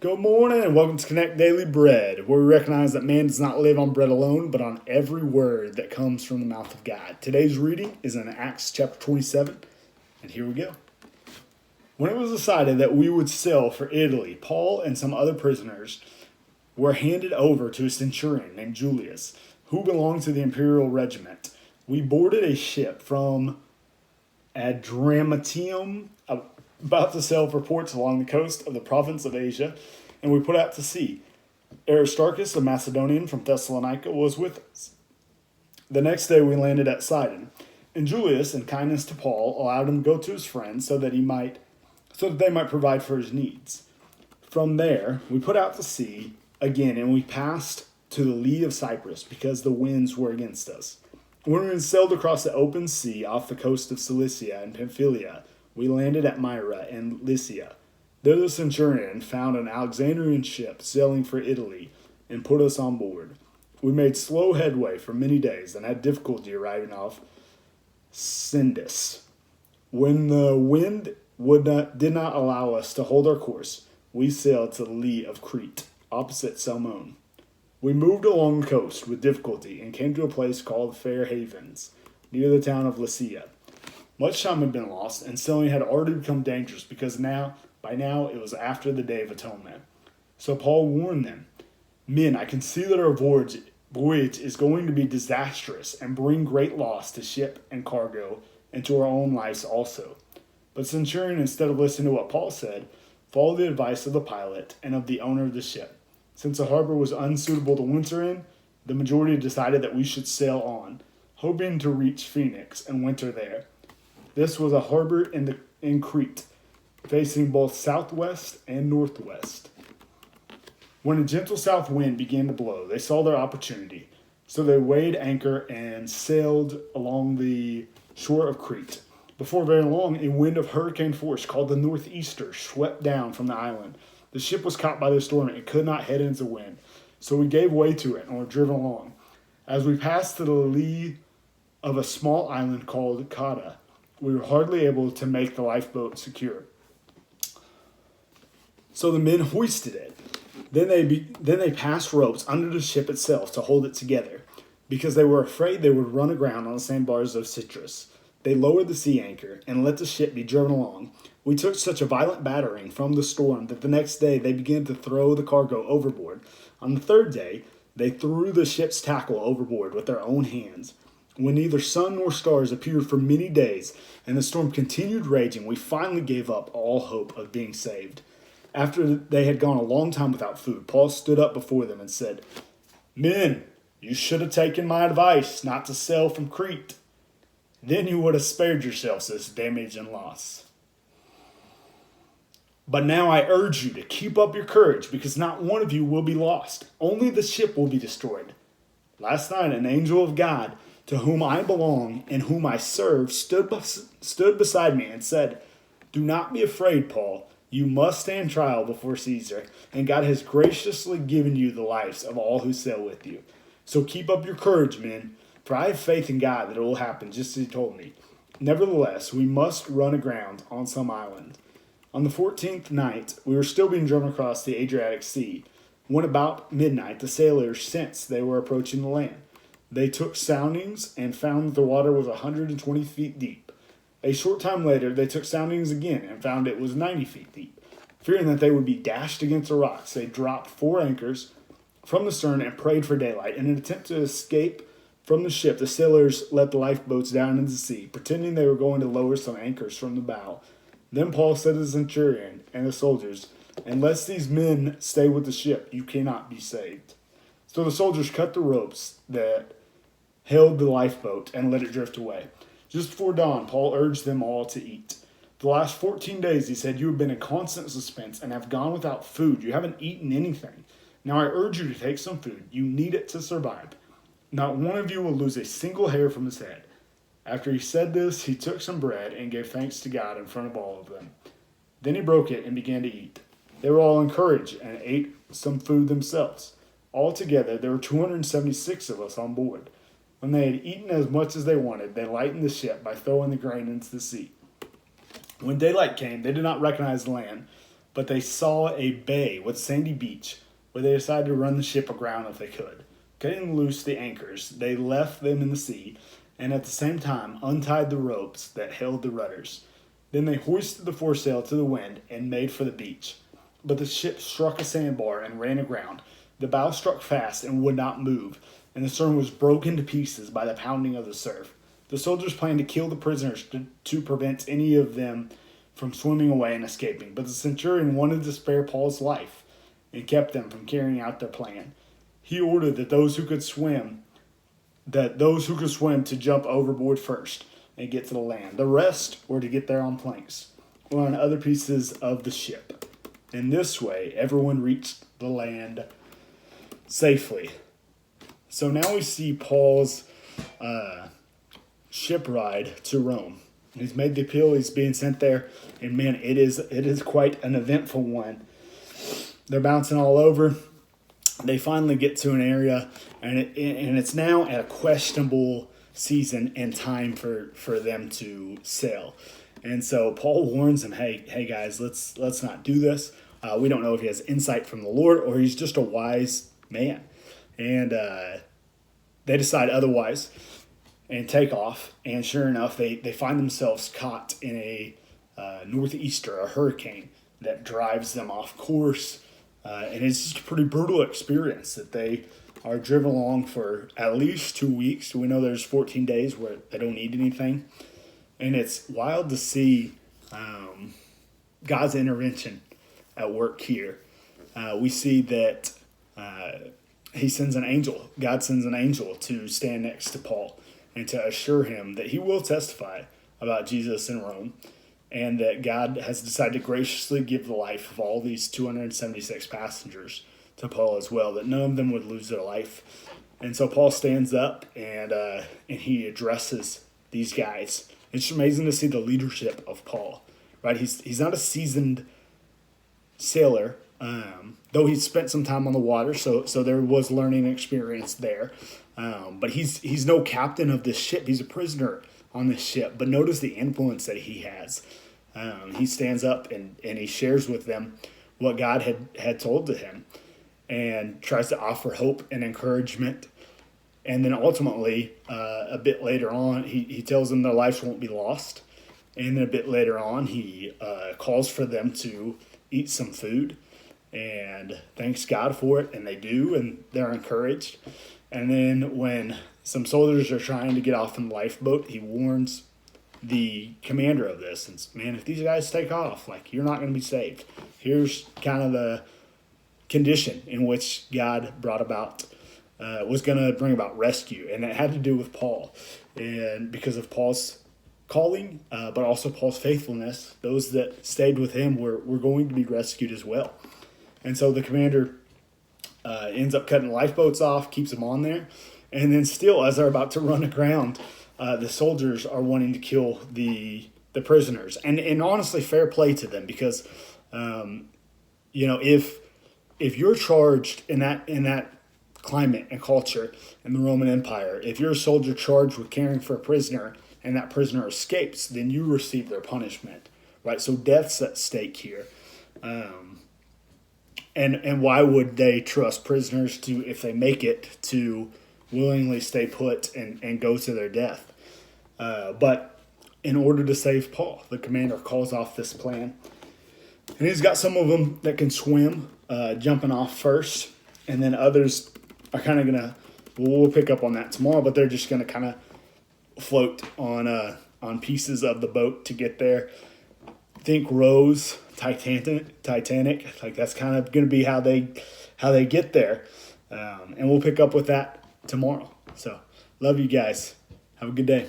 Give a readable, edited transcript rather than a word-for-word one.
Good morning and welcome to Connect Daily Bread, where we recognize that man does not live on bread alone, but on every word that comes from the mouth of God. Today's reading is in Acts chapter 27, and here we go. When it was decided that we would sail for Italy, Paul and some other prisoners were handed over to a centurion named Julius, who belonged to the imperial regiment. We boarded a ship from Adramyttium, about to sail for ports along the coast of the province of Asia, and we put out to sea. Aristarchus, a Macedonian from Thessalonica, was with us. The next day we landed at Sidon, and Julius, in kindness to Paul, allowed him to go to his friends so that they might provide for his needs. From there we put out to sea again, and we passed to the lee of Cyprus because the winds were against us. When we had sailed across the open sea off the coast of Cilicia and Pamphylia, we landed at Myra and Lycia. There the centurion found an Alexandrian ship sailing for Italy and put us on board. We made slow headway for many days and had difficulty arriving off Sindus. When the wind did not allow us to hold our course, we sailed to the lee of Crete, opposite Salmone. We moved along the coast with difficulty and came to a place called Fair Havens, near the town of Lycia. Much time had been lost, and sailing had already become dangerous because by now it was after the Day of Atonement. So Paul warned them, "Men, I can see that our voyage is going to be disastrous and bring great loss to ship and cargo and to our own lives also." But Centurion, instead of listening to what Paul said, followed the advice of the pilot and of the owner of the ship. Since the harbor was unsuitable to winter in, the majority decided that we should sail on, hoping to reach Phoenix and winter there. This was a harbor in Crete, facing both southwest and northwest. When a gentle south wind began to blow, they saw their opportunity. So they weighed anchor and sailed along the shore of Crete. Before very long, a wind of hurricane force called the Northeaster swept down from the island. The ship was caught by the storm and could not head into the wind. So we gave way to it and were driven along. As we passed to the lee of a small island called Cauda, we were hardly able to make the lifeboat secure. So the men hoisted it. Then they passed ropes under the ship itself to hold it together, because they were afraid they would run aground on the sandbars of Citrus. They lowered the sea anchor and let the ship be driven along. We took such a violent battering from the storm that the next day they began to throw the cargo overboard. On the third day, they threw the ship's tackle overboard with their own hands. When neither sun nor stars appeared for many days and the storm continued raging, we finally gave up all hope of being saved. After they had gone a long time without food, Paul stood up before them and said, "Men, you should have taken my advice not to sail from Crete. Then you would have spared yourselves this damage and loss. But now I urge you to keep up your courage, because not one of you will be lost. Only the ship will be destroyed. Last night an angel of God, to whom I belong and whom I serve, stood beside me and said, 'Do not be afraid, Paul. You must stand trial before Caesar, and God has graciously given you the lives of all who sail with you. So keep up your courage, men, for I have faith in God that it will happen just as he told me. Nevertheless, we must run aground on some island.' On the 14th night, we were still being driven across the Adriatic Sea, when about midnight the sailors sensed they were approaching the land. They took soundings and found that the water was 120 feet deep. A short time later, they took soundings again and found it was 90 feet deep. Fearing that they would be dashed against the rocks, they dropped 4 anchors from the stern and prayed for daylight. In an attempt to escape from the ship, the sailors let the lifeboats down into the sea, pretending they were going to lower some anchors from the bow. Then Paul said to the centurion and the soldiers, 'Unless these men stay with the ship, you cannot be saved.' So the soldiers cut the ropes that held the lifeboat and let it drift away. Just before dawn, Paul urged them all to eat. 'The last 14 days,' he said, 'you have been in constant suspense and have gone without food. You haven't eaten anything. Now I urge you to take some food. You need it to survive. Not one of you will lose a single hair from his head.' After he said this, he took some bread and gave thanks to God in front of all of them. Then he broke it and began to eat. They were all encouraged and ate some food themselves. Altogether, there were 276 of us on board. When they had eaten as much as they wanted, they lightened the ship by throwing the grain into the sea. When daylight came, they did not recognize the land, but they saw a bay with sandy beach where they decided to run the ship aground if they could. Cutting loose the anchors, they left them in the sea and at the same time untied the ropes that held the rudders. Then they hoisted the foresail to the wind and made for the beach. But the ship struck a sandbar and ran aground. The bow struck fast and would not move, and the stern was broken to pieces by the pounding of the surf. The soldiers planned to kill the prisoners to prevent any of them from swimming away and escaping, but the centurion wanted to spare Paul's life and kept them from carrying out their plan. He ordered that those who could swim to jump overboard first and get to the land. The rest were to get there on planks or on other pieces of the ship. In this way, everyone reached the land safely. So now we see Paul's ship ride to Rome. He's made the appeal. He's being sent there, and man, it is quite an eventful one. They're bouncing all over. They finally get to an area, and it's now at a questionable season and time for them to sail. And so Paul warns them, hey guys, let's not do this. We don't know if he has insight from the Lord or he's just a wise man. And they decide otherwise and take off. And sure enough, they find themselves caught in a northeaster, a hurricane that drives them off course. And it's just a pretty brutal experience that they are driven along for at least 2 weeks. We know there's 14 days where they don't eat anything. And it's wild to see God's intervention at work here. We see that he sends an angel. God sends an angel to stand next to Paul and to assure him that he will testify about Jesus in Rome, and that God has decided to graciously give the life of all these 276 passengers to Paul as well, that none of them would lose their life. And so Paul stands up and he addresses these guys. It's amazing to see the leadership of Paul, right? He's not a seasoned sailor, though he spent some time on the water, so there was learning experience there. But he's no captain of this ship. He's a prisoner on this ship. But notice the influence that he has. He stands up and he shares with them what God had told to him and tries to offer hope and encouragement. And then ultimately, a bit later on, he tells them their lives won't be lost. And then a bit later on, he calls for them to eat some food and thanks God for it. And they do, and they're encouraged. And then when some soldiers are trying to get off in the lifeboat, he warns the commander of this. And man, if these guys take off, you're not going to be saved. Here's kind of the condition in which God brought about, was going to bring about rescue. And it had to do with Paul. And because of Paul's calling, but also Paul's faithfulness, those that stayed with him were going to be rescued as well. And so the commander ends up cutting lifeboats off, keeps them on there. And then still, as they're about to run aground, the soldiers are wanting to kill the prisoners. And honestly, fair play to them, because, if you're charged in that climate and culture in the Roman Empire, if you're a soldier charged with caring for a prisoner and that prisoner escapes, then you receive their punishment, right? So death's at stake here. And why would they trust prisoners to, if they make it, to willingly stay put and go to their death? But in order to save Paul, the commander calls off this plan. And he's got some of them that can swim, jumping off first. And then others are kind of going to, we'll pick up on that tomorrow, but they're just going to kind of float on pieces of the boat to get there. Think Rose, Titanic, that's kind of going to be how they get there. And we'll pick up with that tomorrow. So love you guys. Have a good day.